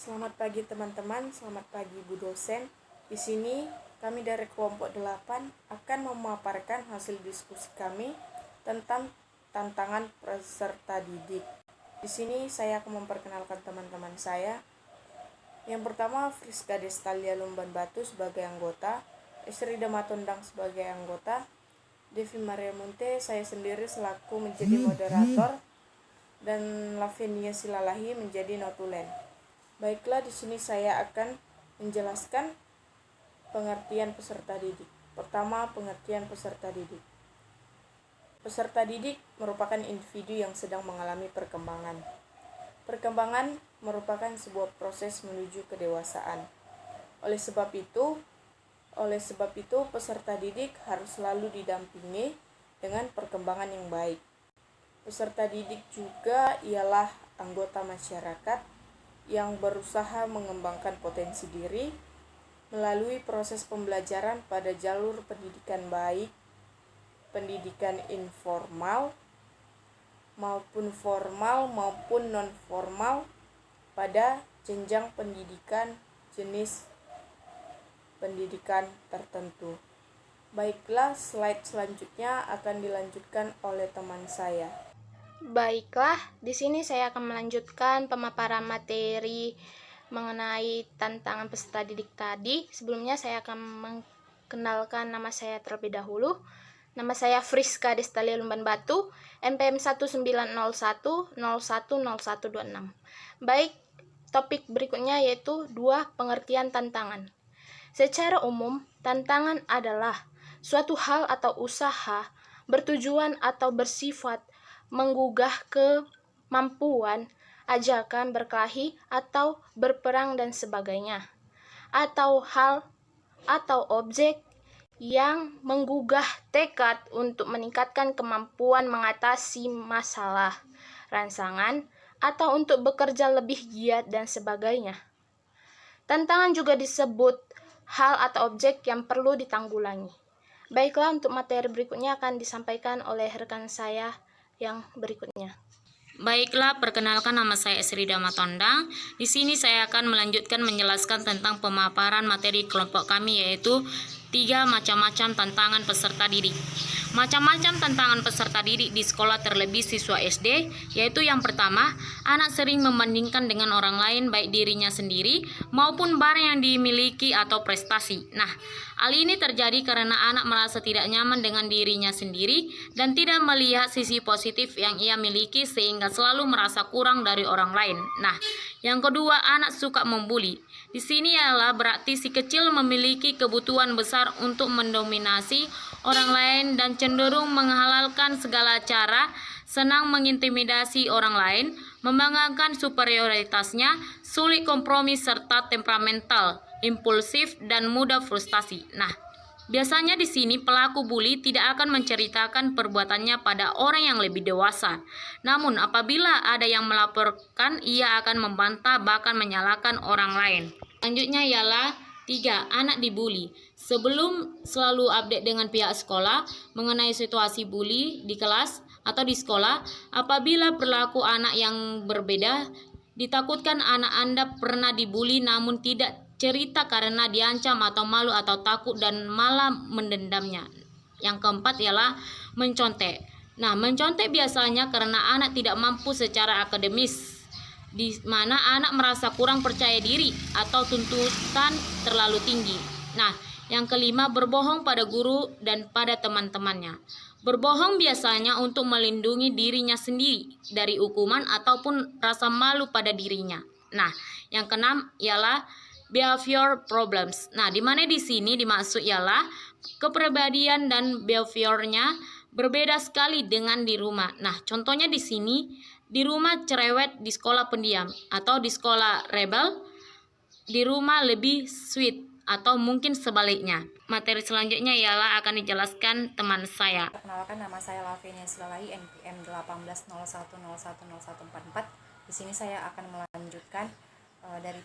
Selamat pagi teman-teman, selamat pagi Bu dosen. Di sini kami dari kelompok 8 akan memaparkan hasil diskusi kami tentang tantangan peserta didik. Di sini saya akan memperkenalkan teman-teman saya. Yang pertama, Friska Destalia Lumban Batu sebagai anggota, Estri Damatondang sebagai anggota, Devi Maria Munte, saya sendiri selaku menjadi moderator, dan Lavinia Silalahi menjadi notulen. Baiklah, di sini saya akan menjelaskan pengertian peserta didik. Pertama, pengertian peserta didik. Peserta didik merupakan individu yang sedang mengalami perkembangan. Perkembangan merupakan sebuah proses menuju kedewasaan. Oleh sebab itu, peserta didik harus selalu didampingi dengan perkembangan yang baik. Peserta didik juga ialah anggota masyarakat yang berusaha mengembangkan potensi diri melalui proses pembelajaran pada jalur pendidikan baik, pendidikan informal, maupun formal maupun non-formal pada jenjang pendidikan jenis pendidikan tertentu. Baiklah, slide selanjutnya akan dilanjutkan oleh teman saya. Baiklah, di sini saya akan melanjutkan pemaparan materi mengenai tantangan peserta didik tadi. Sebelumnya saya akan mengenalkan nama saya terlebih dahulu. Nama saya Friska Destalia Lumban Batu, NPM 1901010126. Baik, topik berikutnya yaitu 2 pengertian tantangan. Secara umum, tantangan adalah suatu hal atau usaha bertujuan atau bersifat menggugah kemampuan, ajakan berkelahi atau berperang dan sebagainya, atau hal atau objek yang menggugah tekad untuk meningkatkan kemampuan mengatasi masalah, rangsangan, atau untuk bekerja lebih giat dan sebagainya. Tantangan juga disebut hal atau objek yang perlu ditanggulangi. Baiklah, untuk materi berikutnya akan disampaikan oleh rekan saya yang berikutnya. Baiklah, perkenalkan nama saya Estri Damatondang. Di sini saya akan melanjutkan menjelaskan tentang pemaparan materi kelompok kami, yaitu 3 macam-macam tantangan peserta didik. Macam-macam tantangan peserta didik di sekolah terlebih siswa SD, yaitu yang pertama, anak sering membandingkan dengan orang lain baik dirinya sendiri maupun barang yang dimiliki atau prestasi. Nah, hal ini terjadi karena anak merasa tidak nyaman dengan dirinya sendiri dan tidak melihat sisi positif yang ia miliki sehingga selalu merasa kurang dari orang lain. Nah, yang kedua, anak suka membuli. Di sini ialah berarti si kecil memiliki kebutuhan besar untuk mendominasi orang lain dan cenderung menghalalkan segala cara, senang mengintimidasi orang lain, membanggakan superioritasnya, sulit kompromi serta temperamental, impulsif dan mudah frustasi. Nah, biasanya di sini pelaku bully tidak akan menceritakan perbuatannya pada orang yang lebih dewasa. Namun apabila ada yang melaporkan, ia akan membantah bahkan menyalahkan orang lain. Selanjutnya ialah 3. Anak dibully. Sebelum selalu update dengan pihak sekolah mengenai situasi bully di kelas atau di sekolah, apabila perilaku anak yang berbeda, ditakutkan anak Anda pernah dibully namun tidak cerita karena diancam atau malu atau takut dan malah mendendamnya. Yang keempat ialah mencontek. Nah, mencontek biasanya karena anak tidak mampu secara akademis, di mana anak merasa kurang percaya diri atau tuntutan terlalu tinggi. Nah, yang kelima, berbohong pada guru dan pada teman-temannya. Berbohong biasanya untuk melindungi dirinya sendiri dari hukuman ataupun rasa malu pada dirinya. Nah, yang keenam ialah behavior problems. Nah, di mana di sini dimaksud ialah kepribadian dan behaviornya berbeda sekali dengan di rumah. Nah, contohnya di sini, di rumah cerewet, di sekolah pendiam, atau di sekolah rebel, di rumah lebih sweet, atau mungkin sebaliknya. Materi selanjutnya ialah akan dijelaskan teman saya. Perkenalkan, nama saya Lavinia Silalahi, NPM 1801010144. Di sini saya akan melanjutkan dari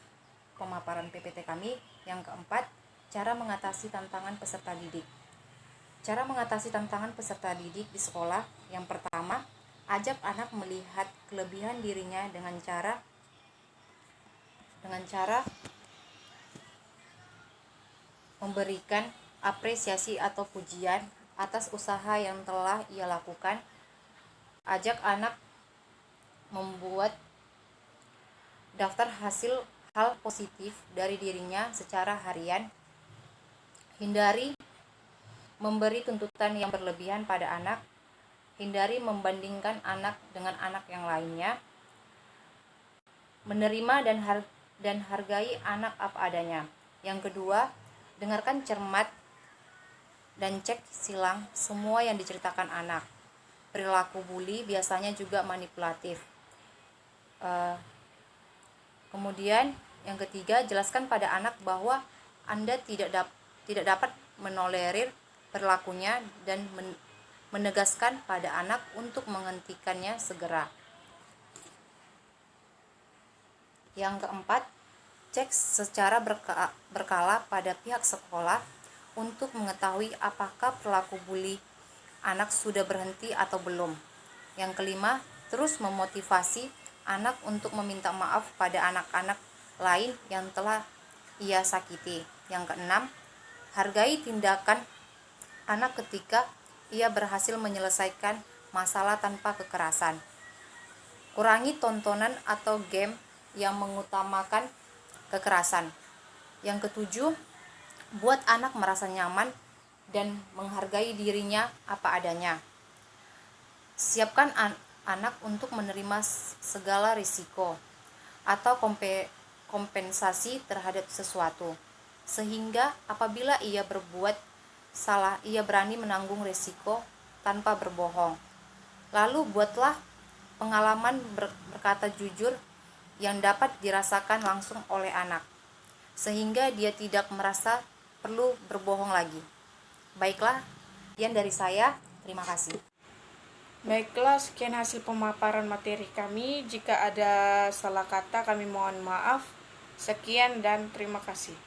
pemaparan PPT kami. Yang keempat, cara mengatasi tantangan peserta didik. Cara mengatasi tantangan peserta didik di sekolah. Yang pertama, ajak anak melihat kelebihan dirinya dengan dengan cara memberikan apresiasi atau pujian atas usaha yang telah ia lakukan. Ajak anak membuat daftar hasil hal positif dari dirinya secara harian. Hindari memberi tuntutan yang berlebihan pada anak. Hindari membandingkan anak dengan anak yang lainnya. Menerima dan hargai anak apa adanya. Yang kedua, dengarkan cermat dan cek silang semua yang diceritakan anak. Perilaku bully biasanya juga manipulatif. Kemudian yang ketiga, jelaskan pada anak bahwa Anda tidak dapat menolerir perilakunya dan menegaskan pada anak untuk menghentikannya segera. Yang keempat, cek secara berkala pada pihak sekolah untuk mengetahui apakah perilaku bully anak sudah berhenti atau belum. Yang kelima, terus memotivasi anak untuk meminta maaf pada anak-anak lain yang telah ia sakiti. Yang keenam, hargai tindakan anak ketika ia berhasil menyelesaikan masalah tanpa kekerasan. Kurangi tontonan atau game yang mengutamakan kekerasan. Yang ketujuh, buat anak merasa nyaman dan menghargai dirinya apa adanya. Siapkan anak untuk menerima segala risiko atau kompensasi terhadap sesuatu, sehingga apabila ia berbuat salah, ia berani menanggung risiko tanpa berbohong. Lalu buatlah pengalaman berkata jujur yang dapat dirasakan langsung oleh anak, sehingga dia tidak merasa perlu berbohong lagi. Baiklah, sekian dari saya. Terima kasih. Baiklah, sekian hasil pemaparan materi kami. Jika ada salah kata, kami mohon maaf. Sekian dan terima kasih.